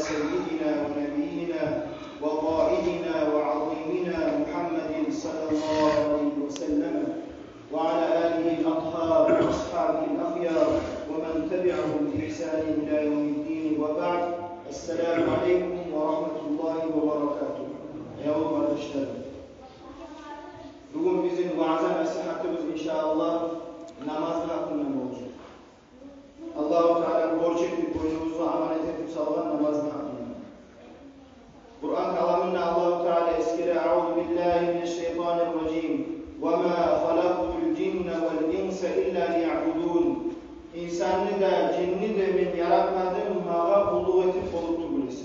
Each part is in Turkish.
سيدنا ونبينا وقائدنا وعظيمنا محمد صلى تبعهم بإحسان إلى يوم الدين وبعد السلام عليكم ورحمة الله وبركاته. يوم arkadaşlar. Bugün bizim vaaz nasihatımız inşallah namazın hakkında olacak. Allah-u Teala borç ettik, boynumuzu emanet edip sağlayan namazın hakkında. Kur'an kalamında Allah-u Teala eskere "Euzu billahi mineşşeytanirracim. وَمَا خَلَقْتُ الْجِنَّ وَالْاِنْسَ اِلَّا لِيَعْبُدُونَ İnsanı da, cinni de ben yaratmadım, mağa kulluk etip oluktu bilesi.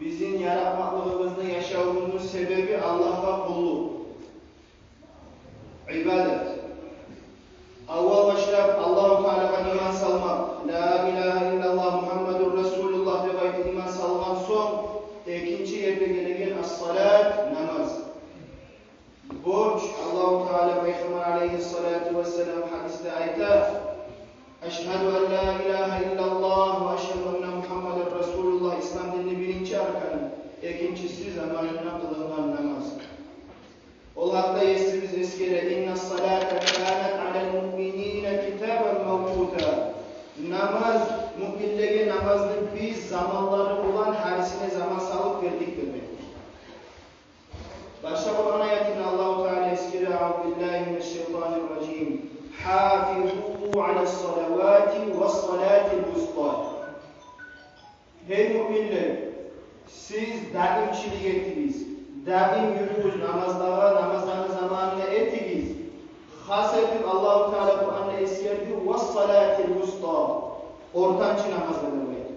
Bizim yaratmaklığımızda yaşadığımız sebebi Allah'a kulluk. İbadet. Avval başlayıp Allah-u Teala'ya iman salmak. La ilahe illallah Muhammedur Resulullah diye iman salgan son, ikinci yerde gelegen as-salat, namaz. Borç, Allah-u Teala Peygamber aleyhissalatu vesselam hadiste ayta Eşhedü en la ilahe illallah ve eşhedü enne Muhammeden Resulullah İslam dinini birinci arkanı, ikincisi zamanına kılınan namaz. Ol hakta yesimiz eskere inna salate kânet alel mu'minîne kitâben mevcûta. Namaz, müminlere namazda biz zamanları olan harisine zaman salıp verdik demektir. Başka Kur'an ayetinde Allah-u Teala eskere Euzubillahi mineşşeytanirracim. Hâfizû ale's-salavâti ve's-salâtil-vustâ. Hey müminler, siz daimçilik ettiniz. Daim yürüyüz namazların zamanını ettiniz. Has edip Allah-u Teala Kur'an'da eskerdi ve's-salâtil-vustâ. Ortançı namazları demektir.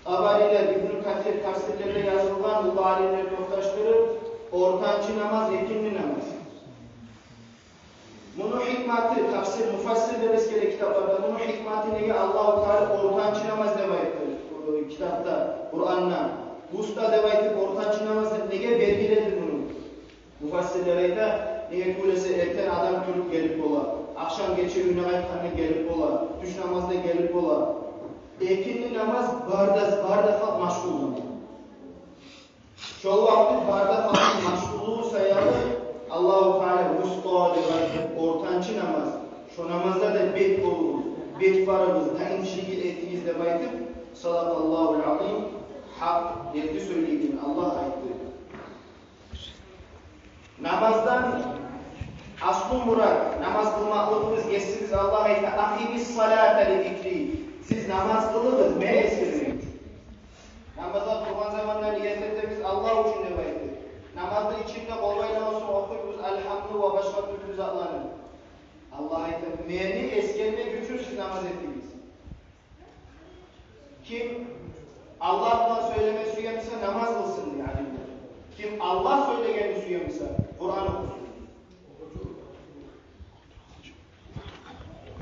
Abariler, İbn-i Kathir tafsirlerinde yazılan bu aliler yoktaştırıp ortançı namaz, ikindi namaz. Bunun hikmeti, tafsir, mufassir demeskele kitaplarda, bunun hikmeti neye Allah-u Teala ortançı namaz demektir. Kitapta, Kur'an'da. Usta demektir, ortançı namaz neye belgiledir bunu? Mufassirlere de neye kulesi erken adam türüp gelip ola. Akşam geçe üne kayıtlarına gelip ola. Düş namazda gelip ola. İkindi namaz barda maşgul zaman. Şol vakti barda kalın maşgulluğu sayalı Allah-u Teala usta demektir, ortançı namaz. Şu namazda da bet olur, bet varımız, en şekil ettiğiz demektir. Sadakallahu'l azim, hak, yetti söylediğin Allah ayetleri. Namazdan aslı murat, namaz kılmaklığımız geçsiniz Allah ayeti. Akimis salâte li zikri. Siz namaz kılınız, ne esirmeyin. Namaza kurban zamanları niyetlerimiz Allah için demektir. Namazda içinde kolbayla olsun okuyuz, elhamdülillah ve başka türlü zatlarını. Allah ayeti. Meni eskermek için siz namaz ettiniz. Kim Allah'tan söyleme suyamsa namaz kılsın yani. Kim Allah söylegeni suyamsa Kur'an okusun.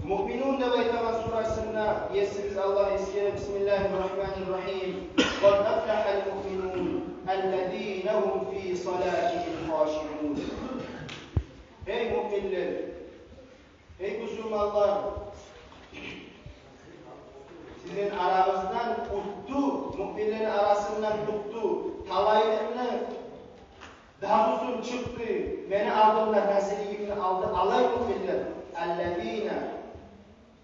Mu'minun da Veytaman surasında yesiniz Allah eskere Bismillahirrahmanirrahim. قَدْ أَفْلَحَ الْمُؤْمِنُونَ الَّذ۪ينَ هُمْ ف۪ي صَلَاتِهِمْ خَاشِعُونَ. Ey müminler, ey Müslümanlar, sizin aranızdan uttu, müminlerin arasından uttu, talaylarını davuzun çıktı, beni aldılar, nasibini aldı, alay müminler. اَلَّذ۪ينَ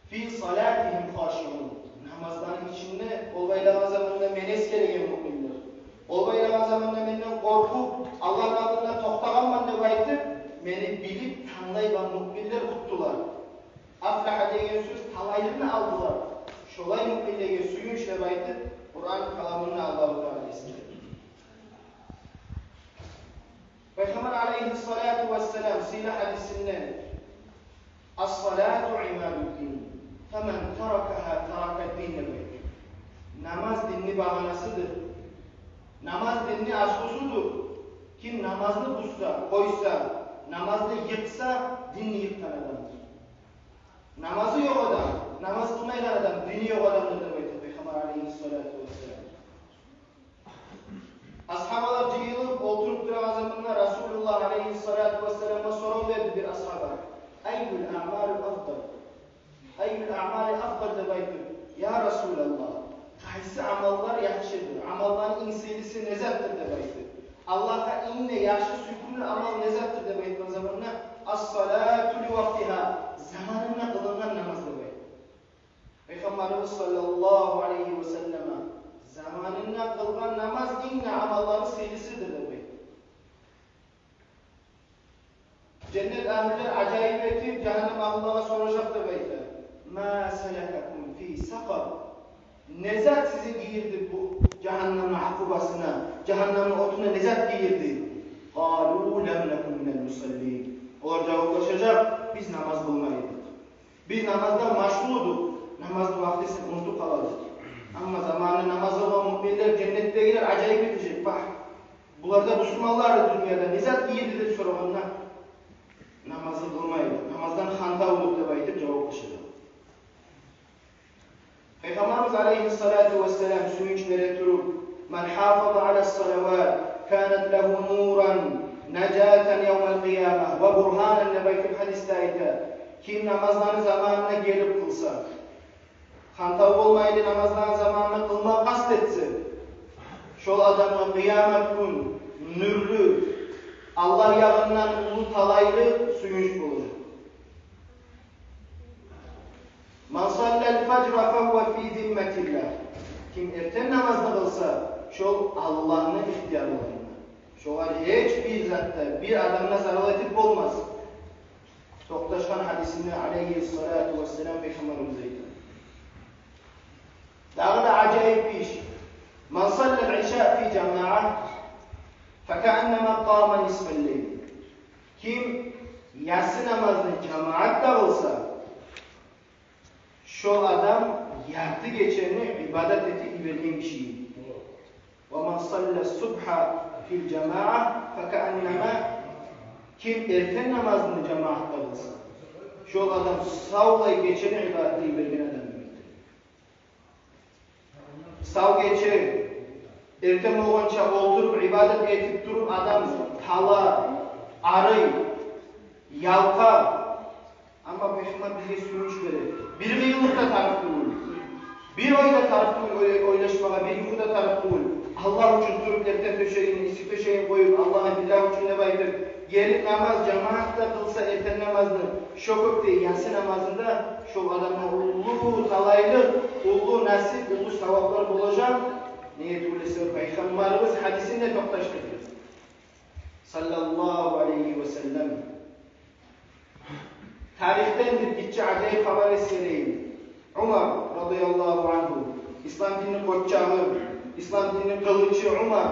fi salatihim haşiun. Namazların içinde olbayla zamanında menes gereken müminler. Olbayla zamanında benden korkup Allah'ın adına toktağanman demektir. Beni bilip tanıyılan müminler tuttular. Aflaha degen söz talaylarını aldılar. Şolay müminlere suyunç demektir. Kur'an kalamını Allah-u Teala ister. Peygamber aleyhissalatu vesselam silah hadisinden As-salatu imaduddin. Femen terakaha terakaddin demektir. Namaz dinli bahanasıdır. Namaz dinli aslusudur. Kim namazını buzsa, koysa, namazını yıksa, dinni yıktan adamdır. Namazı yok adam, namaz kılmayan adam, dini yok adamdır demektir. Peygamber aleyhissalatu vesselam. Ashabalar cıyılıp oturup bir zamanında Resulullah aleyhissalatu vesselam'a soru verdi bir ashaba. Eyyül a'mal afdal. Eyyül a'mal afdal demektir. Ya Resulallah, qaysi amallar yaxşıdır? Amalların iyisi nezattır demektir. Allah'a inne yaxşı sükûnlu amal nezattır demektir o zamanla. As-salatu li vaktiha. Zamanına kılınan namaz demektir. Peygamberimiz sallallahu aleyhi ve selleme zamanında kılgan namaz inne amalları serisidir dedi. Cennet ahliler acayip etip cehennem ahlılara soracaktır dedi. Ma selekakum fi sakar. Ne zat sizi giyirdi bu cehennemin akubasına, cehennemin otuna ne zat giyirdi? قَالُوا لَمْ نَكُمْ مِنَ الْمُسَلِّينَ. Onlar cevaplaşacak, biz namaz kılmaydık. Biz namazdan maşguluduk, namazın vaktisini unutup kalalım. Ama zamanı namazı olan müminler cennette girer, acayip edecek. Bak, bunlarda Müslümanlar dünyada ne zat giyirdi dedi sonra onlar. Namazı kılmaydık, namazdan hanta olup da baytıp cevaplaşacak. Peygamberimiz aleyhissalatu vesselam sününçlere durup men hafıza alas salavat kânet lehu nuran necaten yevmel kıyamah ve burhanen nebeytül hadiste ayda kim namazlarını zamanına gelip kılsa hanta olmaydı namazlarını zamanına kılma kastetse şol adamın kıyamet gün nürlü Allah yağından ulu talaylı suyunç bulacak. Man sallel fecra fehuve fî zimmetillah. Kim erken namazda kılsa, şol Allah'ın ihtiyarlarında. Şolar hiçbir zatta, bir adamına zarar edip olmaz. Toktaşkan hadisinde aleyhissalatu vesselam Peygamberimiz aytıyor. Daha da acayip bir iş. Man sallel işâ fî cema'a fekâennemâ qâme nisfelleyl. Kim yatsı namazını cemaatle kılsa, şu adam yardı geçeni ibadet eti verdiğim kişi. وَمَنْ صَلَّ الصُّبْحَ فِي الْجَمَاعَةِ فَكَأَنَّمَا kim erken namazını cemaatle kılsa, şu adam savlayı geçeni ibadet eti verdiğin adam demektir. Sav geçer, erken olunca oturup ibadet etip durup adam tala, arı, yalka. Ama Peygamber bize sürüş verir. Bir kıyılıkta tarif kılır. Bir oyda tarif kılır, oylaşmaya, bir yuhuda tarif kılır. Allah için durup erken töşeğini, isik töşeğini koyup Allah'a billah için ne baydır. Gelip namaz, cemaatle kılsa erken namazını, şokuk değil, yatsı namazında şu adamın ulu talaylı, ulu nasip, ulu savaplar olacak. Niyet kulesi Peygamberimiz hadisinde toktaştırıyor. Sallallahu aleyhi ve sellem. Tarihten bir gitçi acayip haber esireyim. Umar radıyallahu anhu, İslam dininin koçağı, İslam dininin kılıcı Umar,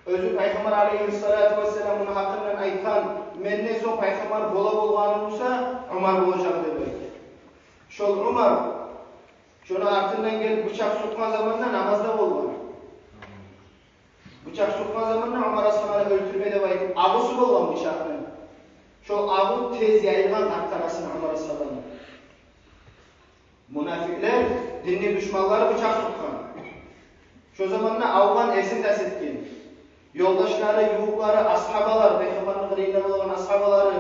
özü Peygamber aleyhissalatu vesselam'ın hakkından aytan, menne son Peygamber bola bolğanı olsa, Umar olacak demek. Şol Umar, şunu ardından gelip bıçak sokma zamanında namazda bolğan. Bıçak sokma zamanında Umar aslanı öldürmede bayıp, ağısı bolğan bıçakını. Şu ağın tez yayılan aktarasını Umar aslanı. Münafikler, dinli düşmanları bıçak sokkan. Şu zamanla Avgan esin ders etken. Yoldaşları, yuhukları, ashabalar, Peygamber'in kırıyla olan ashabaları,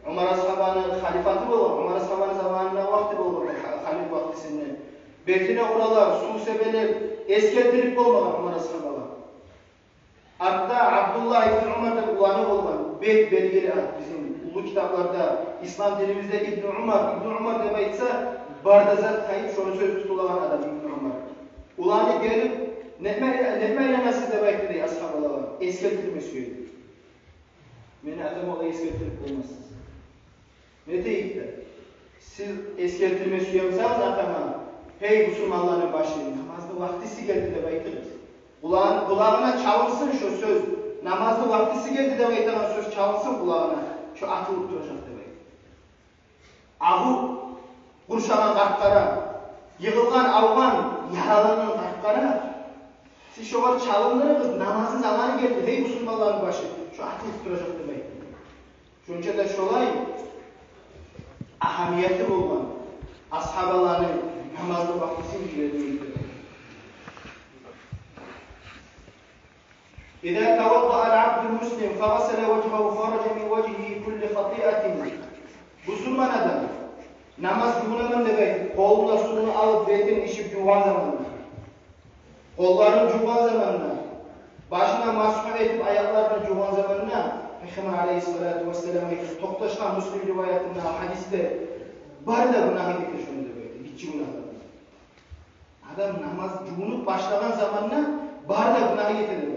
Umar ashabanı halifatı olan, Umar ashabanı zamanına vakti olan, halif vaktisinde. Bekine oralar, su sebeler, eskeltirip olmadan Umar ashabalar. Hatta Abdullah ibn Umar'da kullanı olan, bet belgeli bizim ulu kitaplarda, İslam dilimizde İbn Umar demeyse, bardazat kayıp şunu söz tutulan adam İbn Umar. Ulanı gelip, netmeyle nasıl demektir diye ashabalar, eskeltirme söylüyor. Beni adam olayı eskeltirip olmazsınız. Ne deyip de, siz eskeltirme söylüyorsanız adama, hey Müslümanların başı, namazda vaktisi geldi de bekleriz. Kulağına çalınsın şu söz, namazda vaktisi geldi de beklenen söz çalınsın kulağına, şu atılıp duracak demek. Ahu, kurşanan kartlara, yığılgan avgan, yaralanan kartlara, siz şu var çalındırınız, namazın zamanı geldi, hey Müslümanların başı, şu atılıp duracak demek. Çünkü de şolay, ahamiyeti olan, ashabaların namazda vaktisi geldi. إذا توضأ العبد المسلم فغسل وجهه خرج من وجهه كل خطيئة. Müslüman adam namaz yuğunaman demek, koluna suyunu alıp betin işip yuvan zamanında, kollarını yuvan zamanında, başına masuha edip ayaklarını yuvan zamanında, Peygamber aleyhissalatu vesselam'a toktaşkan Müslim rivayetinde hadiste bari da günahı getir şunu demek, gitçi günahlar. Adam namaz junup başlagan zamanna barda günah yetedir.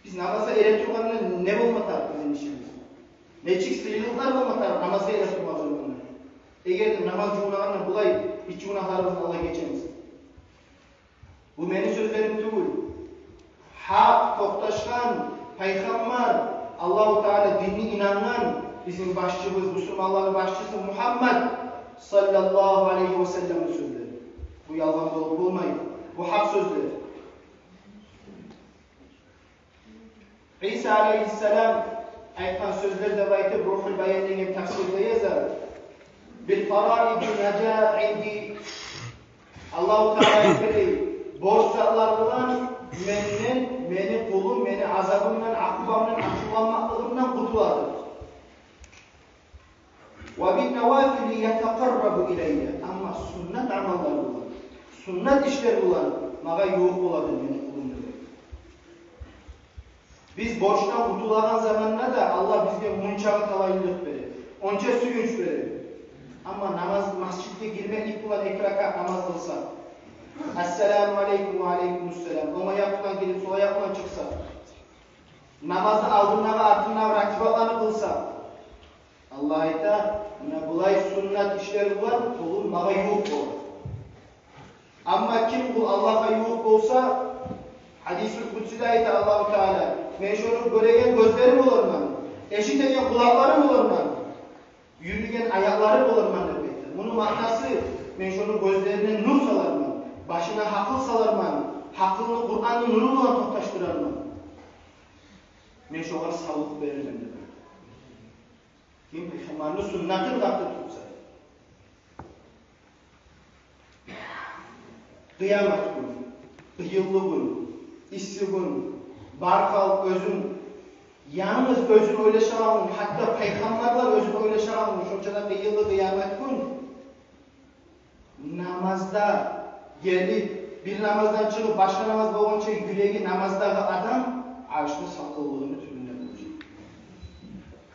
Biz namaza ere turganına ne bolmatar bizim işimiz? Neçik sıyrılıklar bolmatar namaza ere turgan zamanna. Eğer namaz junaganna bulay iç günahlarımızı Allah geçemiz. Bu meni sözlerim değil. Hak toktaşkan, Peygamber, Allah-u Teala dinine inanan bizim başçımız, Müslümanların başçısı Muhammed sallallahu aleyhi ve sellem'in sözleri. Bu yalan olup olmayın. Bu hak sözleri. İsa aleyhisselam aytkan sözleri de baytı Ruhul Bayan'ın tafsirde yazar. Bil faraidi neca indi Allah-u Teala ekberi borçlar bilan meni kulum, meni azabımdan, akıbamdan, akıbamaklığımdan kurtuladı. Ve bin nevafili yetekarrabu ileyye. Ama sünnet amallar bulan, sünnet işler bulan, mağa yoğuk oladı meni kulum dedi. Biz borçtan kurtulagan zamanla da Allah bizge munçağı talaylık verir. Onca suyunç verir. Ama namaz, masjidde girmek ilk bulan ekraka namaz kılsa. Esselamu aleyküm ve aleykümselam. Oma yapılan gelip sola yapılan çıksa. Namazı aldığına ve ardına rakibalarını kılsa. Allah ayta, bulay sünnet işleri var, kulun mağa yuh olur. Ama kim bu Allah'a yuh olsa, hadis-i kutside ayta Allah-u Teala, men şunu göregen gözlerim olur mu? Eşitegen kulaklarım olur mu? Yürüyen ayaklarım olur mu? Bunun manası, men şunu gözlerine nur salar mı? Başına hakıl salar mı? Hakkını Kur'an'ın nuruyla toktaştırar mı? Men şoğar sağlık veririm dedi. Kim Peygamber'in sünnetini kaptı tutsa. Kıyamet günü, yıllı gün, isli gün, barkal özün, yalnız özün öyle şağılmış, hatta Peygamberler özün öyle şağılmış, onçada yıllı kıyamet gün, namazda gelip, bir namazdan çıkıp başka namaz boğunca yüreği namazdaki adam, arşını sakıllığını tümünde bulacak.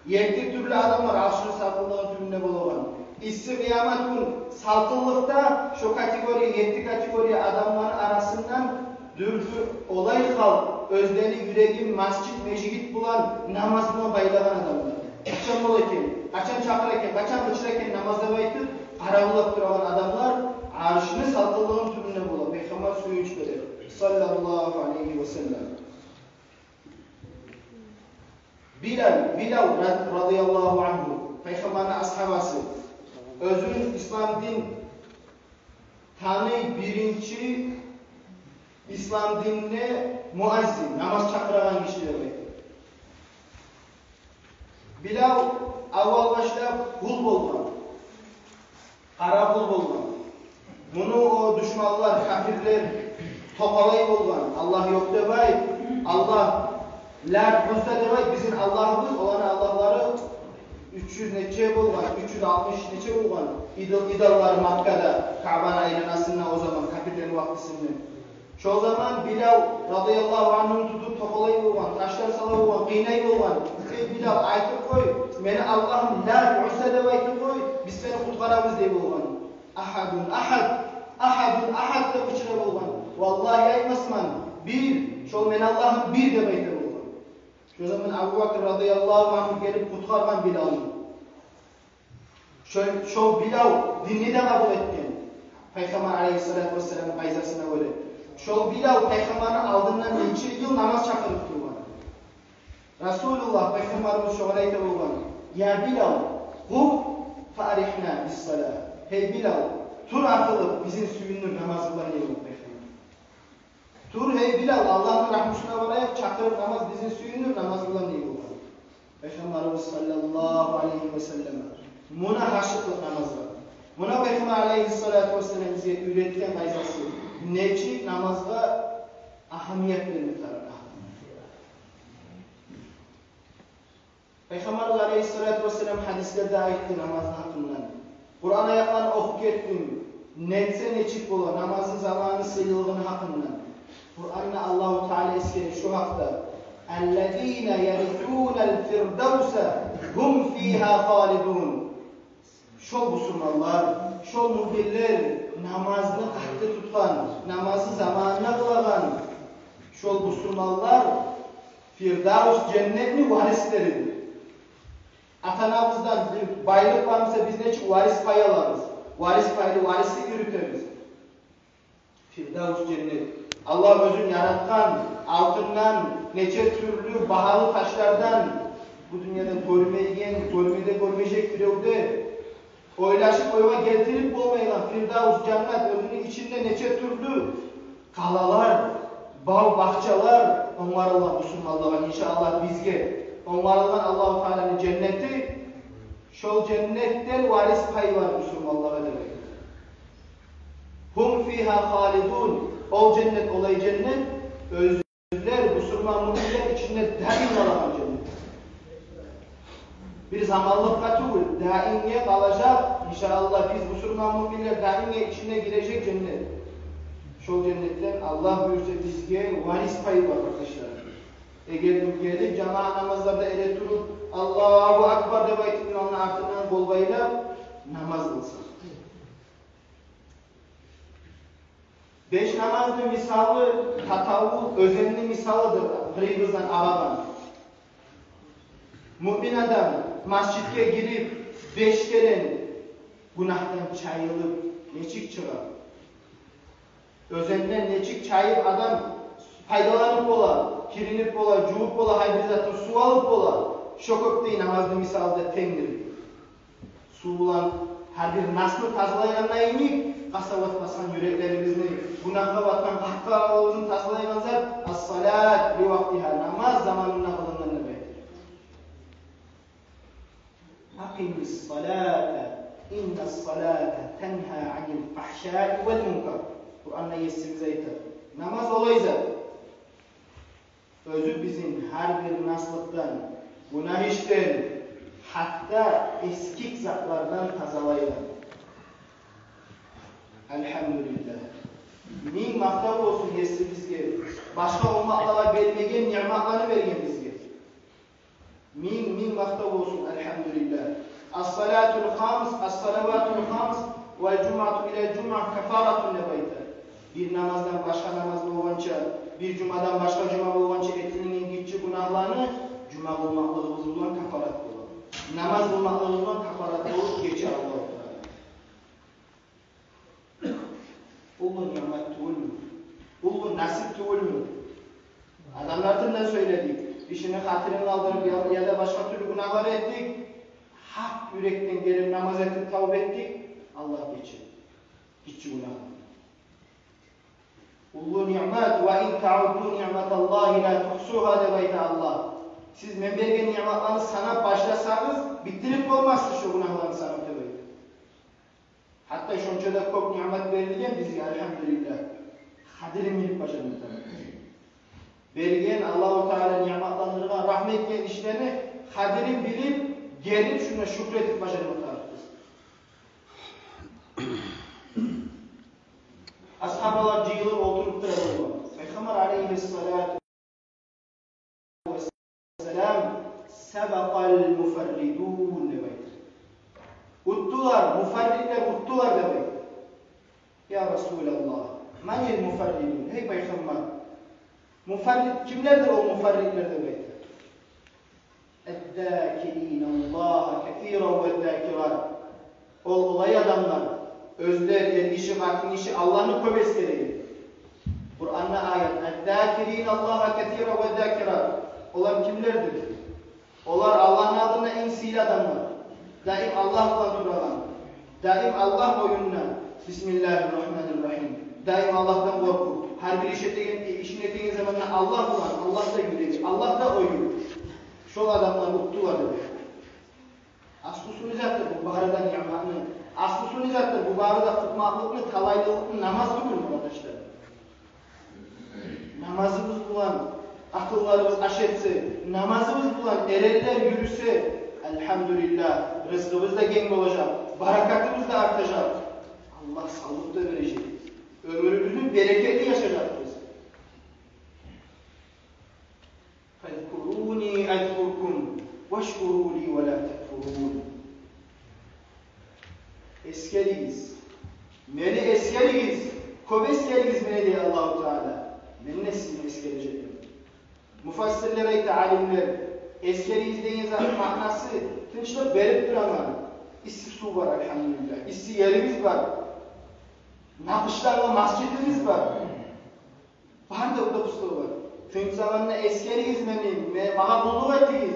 Yektik türlü adamlar arşını sakıllığını tümünde bulacak. İssi kıyamet gün salkıllıkta şu kategori, yekti kategori adamların arasından dürbü olay kal, özleri yüreği masjid, mecid bulan namazına bayılan adamlar. Açan olayken, açan çakırken, açan bıçırken namazda bayıtıp, aravullap duran adamlar arşını salkıllığın tümünde bulacak. Peygamber suyu içmedi. Sallallahu aleyhi ve sellem. Bilal radıyallahu anhu, Peygamber'in ashabası, özünün İslam din tanı birinci İslam dinine muazzin, namaz çakıran kişiler. Bilal avval başlap kul bolgan, kara kul bolgan. Bunu o düşmanlar, kafirler topalay bolgan. Allah yok debay, Allah la Uzza debay, bizim Allah'ımız olan Allah'ları 300 neçe bolgan, 360 neçe bolgan. İdollar Makka'da, Ka'ban aylanasında o zaman kafirlerin vaktisinde. Şu zaman Bilal radıyallahu anh'ın tutup topalay bolgan, taşlar sala bolgan, kıynay bolgan. Ey Bilal aytıp koy, meni Allah'ım la Uzza debay koy, biz seni kurtaramız diye bolgan. Ahadun ahad da uçura bolgan. Vallahi aytmasman, bir, şol men Allah'ım bir de bayta bolgan. Şu zaman Abu Bakr radıyallahu anh gelip kurtargan Bilal'ı. Şol Bilal dinini de kabul etken. Peygamber aleyhissalatu vesselam'ın kayzasına göre. Şol Bilal Peygamber'in aldığından neçe yıl namaz çakırıp durgan. Resulullah Peygamberimiz şol ayta bolgan. Ya Bilal, qum farihna bis salat. Hey Bilal, tur atılıp bizim süyünür namazlar ne yok Peygamber. Tur hey Bilal, Allah'ın rahmetine varayıp çakırıp namaz bizim süyünür namazlar ne yok. Peygamberimiz sallallahu aleyhi ve sellem buna haşıklık namazlar. Buna Peygamber aleyhissalatu vesselam bize üretken ayzası neçi namazda ahamiyet verilmektedir. Peygamber aleyhissalatu vesselam hadislerde ayetli namazın hakkından. Kur'an ayaklarını okup ettim. Netse neçik bola namazın zamanı sıyılığını hakkından. Kur'an'da Allah-u Teala eskeri şu hakta. اَلَّذ۪ينَ يَرِثُونَ الْفِرْدَوْسَ هُمْ ف۪يهَا خَالِدُونَ. şol musulmanlar, şol muhbirler namazını katı tutkan, namazı zamanına kılagan, şol musulmanlar Firdavs cennetini varisleridir. Atanamızdan bir baylık varsa biz ne varis payı alırız. Varis payı, varislik yürütürüz. Firdavs cennet. Allah özün yaratkan, altından, neçe türlü bahalı taşlardan, bu dünyada görmede görmeyecek bir evde, oylaşıp oyva getirip olmayan Firdavs cennet özünün içinde neçe türlü kalalar, bağ bahçeler, onlar Allah Müslümanlar inşallah bizge, onlar Allah-u Teala'nın cenneti, şol cennetten varis payı var Müslümanlara demek. Hum fiha halidun, o cennet olay cennet, özler Müslüman müminler içinde daim olan cennet. Bir zamanlık katul, daimye kalacak, inşallah biz Müslüman müminler daimye içine girecek cennet. Şol cennetten Allah buyursa bizge varis payı var arkadaşlar. Eğer gelip cemaat namazlarda ele durup Allahu Akbar de baytının onun ardından bolbayla namaz kılsın. 5 namazın misalı tatavvuk, özenli misalıdır. Gıybızdan aradan. Mümin adam masjidke girip 5 kere günahtan çayılıp neçik çıkar. Özenden neçik çayıp adam faydalanıp ola, kirinip ola, cuğup ola, haybrizatın su alıp ola. Şokop deyin namazlı misalda tengdir. Su olan her bir nasıl tazılayanına inik, kasavat basan yüreklerimizni, günahla batan kahkahavuzun tazılayan zat, as-salat li vaktiha, namaz zamanına kılınlarına bekler. Akimis salate, innas salate tenha anil fahşai vel munkar. Kur'an'da yesimize yeter. Namaz olaysa, özü bizim her bir naslıktan, günah işten, hatta eskik zatlardan tazalayla. Elhamdülillah. Min maftar olsun yesi bizge. Başka olmaklara vermegen nimetlerini vergen bizge. Min maftar olsun elhamdülillah. As-salatul khams, as-salavatul khams ve cum'atu ila cum'a kefaratun nebayta. Bir namazdan başka namazda olanca, bir cumadan başka cuma olanca etinin gitçi günahlarını cuma olmaklığımız olan kafarat olur. Namaz olmaklığımız olan kafarat olur, geçer Allah'a. Ulun nimet tuğul mu? Ulun nasip tuğul mu? Adamlardan da söyledik. İşini hatırını kaldırıp ya da başka türlü günahları ettik. Hak yürekten gelip namaz ettik, tavbe ettik. Allah geçer. Gitçi günahlar. Ullu ni'mat ve in ta'uddu ni'matallahi la tuhsuha debayta Allah. Siz memberge ni'matlarını sanat başlasanız bitirip olmazsın şu günahlarını sanat debayta. Hatta şunca da çok nimet verilgen bizge elhamdülillah. Hadirim bilip başımızda. Verilgen Allah-u Teala nimetlandırgan rahmet gen işlerini hadirim bilip gelip şuna şükretip başımızda. Ashabalar cıyılıp oturup durarlar. Peygamber aleyhissalatu vesselam sebaqal muferridun demek. Uttular, muferridler uttular demek. Ya Resulallah, manil muferridun? Hey Peygamber, muferrid kimlerdir o muferridler demek? Eddâkirîn Allah'a kethîran ve dâkirat. Olay adamlar. Özler, elişi, vaknişi Allah'ın kömesleri. Kur'an'da ayet. Eddâkirîn Allah'a kethîran ve dâkirat. Onlar kimlerdir? Onlar Allah'ın adına en sihirli adamlar. Daim Allah'la duralan. Daim Allah oyununa. Bismillahirrahmanirrahim. Daim Allah'tan korku. Her bir işin ettiğin zamanla Allah olan, Allah da yürüyecek. Allah da oyun. Şu adamlar mutlular. Aslı nizattır bu baharadan yamanı. Aslı nizattır bu baharada kutmaklıkını, talaylılıkını namaz kılın arkadaşlar. Namazımız bulan, akıllarımız aşetse, namazımız bulan erenler yürüse, elhamdülillah, rızkımız da genç olacak, barakatımız da artacak. Allah sağlık da verecek. Ömrümüzün bereketli yaşayacağız. فَذْكُرُونِي أَذْكُرْكُمْ وَاشْكُرُوا لِي وَلَا تَكْفُرُونَ. Eskeriyiz. Meni eskeriyiz. Köp eskeriyiz meni diye Allah-u Teala. Meni ne sizin eskerecek? Mufassirler ayette alimler. Eskeriyiz deyin zaten manası tinçlik berip duramaz. İssi su var elhamdülillah. İssi yerimiz var. Nakışlarla masjidimiz var. Var da orada pustu var. Çünkü zamanla eskeriyiz meni. Mağa bulduk ettiyiz.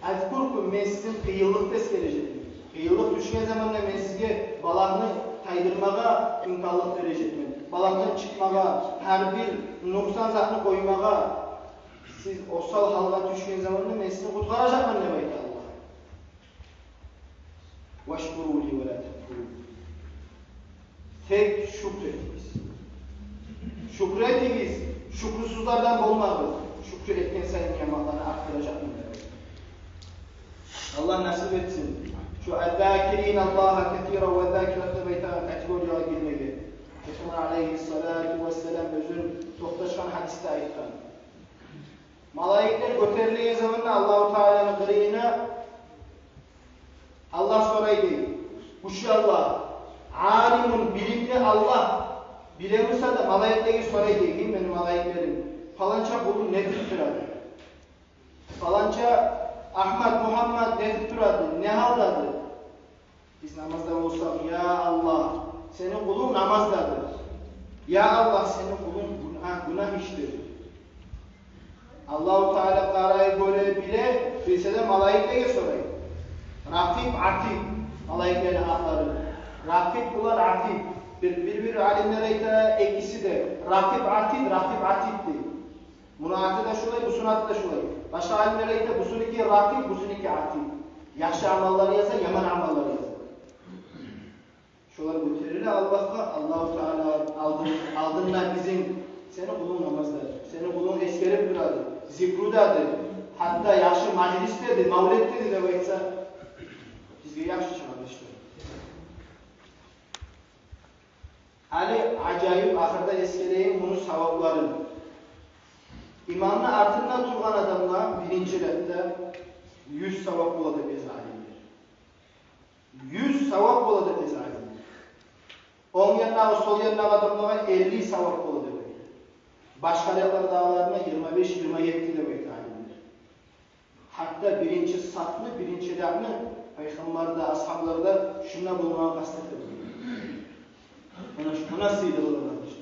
Azkurkum men sizin kıyıllıkta eskerecektim. Kıyıllık düşken zamanla men sizge balağını taydırmağa imkanlık verecektim. Balaktan çıkmağa, her bir noksan zatını koymağa, siz osal halga düşken zamanla men sizni kurtaracakman ne baydı Allah. Veşkuru li ve la tekfurun. Tek şükrediniz. Şükrediniz. Şükrüsüzlerden olmağız. Şükrü etken sayın yamanlarını arttıracakman ne baydı. Allah nasip etsin. Şu el-zâkirîn Allah'a ketîra ve zâkiratı beytâ kategoriya girmeye. Peygamber aleyhissalatu vesselam özün tohtaşkan hadiste aytkan. Malaikler göterildiği zamanla Allah-u Teala'nın kırığına Allah soraydı. Kuşu Allah, alimun bilimli Allah. Bilemiyorsa da malaikleri soraydı. Kim benim malaiklerim? Falanca bunu ne tutturadı? Falanca Ahmet, Muhammed ne tutturadı? Ne haldadı? Biz namazda olsak, ya Allah, senin kulun namazdadır. Ya Allah, senin kulun günah iştir. Allah-u Teala karayı göre bile bilse de malaikeye sorayım. Rakib, atib. Malaiklerin hakları. Rakib bular atib. Bir alimlere ikisi de. Rakib, atibdi. Munatı da şulay, bu sunatı da şulay. Başka alimlere bu suniki rakib, bu suniki atib. Yaxşı amalları yazar, yaman amalları yazar. Şolar götürürler Allah'a, Allah-u Teala aldığından bizim senin kulun namazdadır. Senin kulun eskerip duradır. Zikrudadır. Hatta yaxşı majlistedir, mavlettedir de baytsa bizge yaxşı çıkardı işte. Ali acayip ahırda eskereyin bunu savabları. İmanın artından turgan adamlar birinci rette 100 savab buladı biz alimler. 100 savab buladı biz alimler. 10 yanına, sol yanına adamlara 50 savab buladı böyle. Başka yerler dağlarına 25-27 de böyle alimler. Hatta birinci saflı, birinci dağını Peygamber'de, ashablarda şuna bulmaya kastettir. Buna sıydı olanlar işte.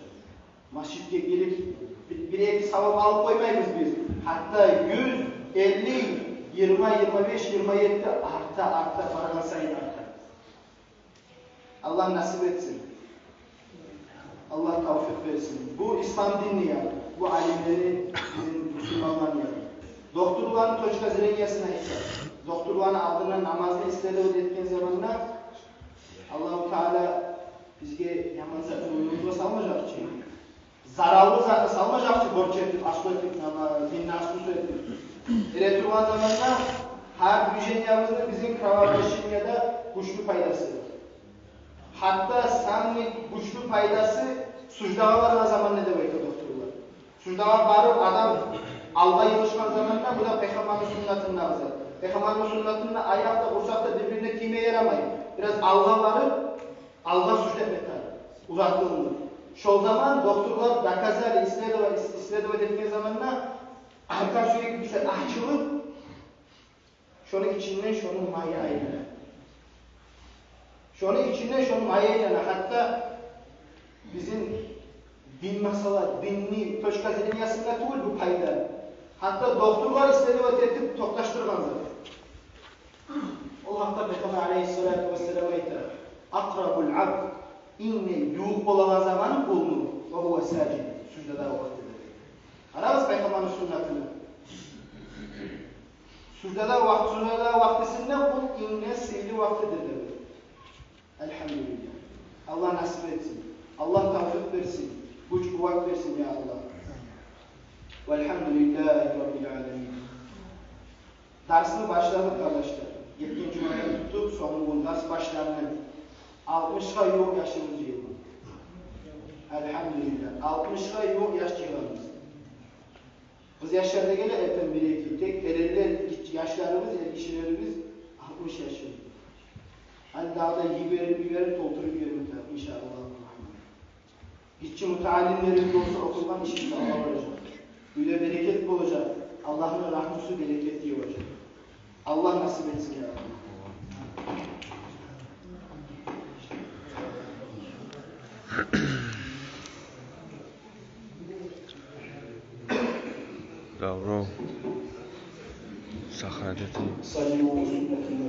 Masjid'e gelip bir iki savab alıp koymayız biz. Hatta 100, 50, 20, 25, 27 arta paradan sayın arta. Allah nasip etsin. Allah tavfik versin. Bu İslam dini yani. Bu alimleri bizim Müslümanlar yani. Doktorların toçka zirengiyasına ise, doktorların adına namazını istedi ödetken zamanlar Allah-u Teala bizge yaman zaten uyumuzda salmayacak ki. Zararlı zaten salmayacak ki borç ettik, asıl ettik, dinle asıl ettik. Öyle durgan zamanlar her büyücenyamızda bizim kravatlaşımyada güçlü paydasıdır. Hatta sanki güçlü paydası sucdağa varan zaman ne demek doktorlar? Sucdağa varıp adam alba yılışkan zamanlar bu da Peygamber'in sünnetinin ağzı. Peygamber'in sünnetinin ayakta, kursakta birbirine kime yaramayın. Biraz alga varıp alga sucda etmekler. Uzaklığında. Şu zaman doktorlar dakazar istedi ettiği zamanlar arka sürekli bir şey açılıp şunun içinden şunun maya ayırır. Şunun içinden şunun maya ayırır. Hatta bizim din masala, dinni, toşka zilyasında değil bu payda. Hatta doktorlar istedi etip toplaştırgan zaten. O hafta Peygamber aleyhissalatu vesselam ayetler. Akrabul abd inne yuğuk olan zamanı kulunu ve huve sacid. Sucdada vaktidir. Arabız Peygamber'in sünnetini. Sucdada vaktisinde kul inne seyli vaktidir. Elhamdülillah. Allah nasip etsin. Allah tavfik versin. Güç kuvvet versin ya Allah. Velhamdülillahi Rabbil alemin. Dersini başladık arkadaşlar. 7. Cuma'ya tuttuk. Son ders başlandı. 60'a yok yaşımız yıl. Elhamdülillah. 60'a yok yaş yılımız. Biz yaşlarda gele efendim biriktik. Tek ererler yaşlarımız, kişilerimiz 60 yaşında. Yani dağda yiyip doldurup yiyelim inşallah. Gitçi müteallimlerin dostu okuldan işi sağlam olacak. Böyle bereket olacak. Allah'ın rahmeti bereketli olacak. Allah nasip etsin ya. Davro sahaadati Sallallahu aleyhi ve sellem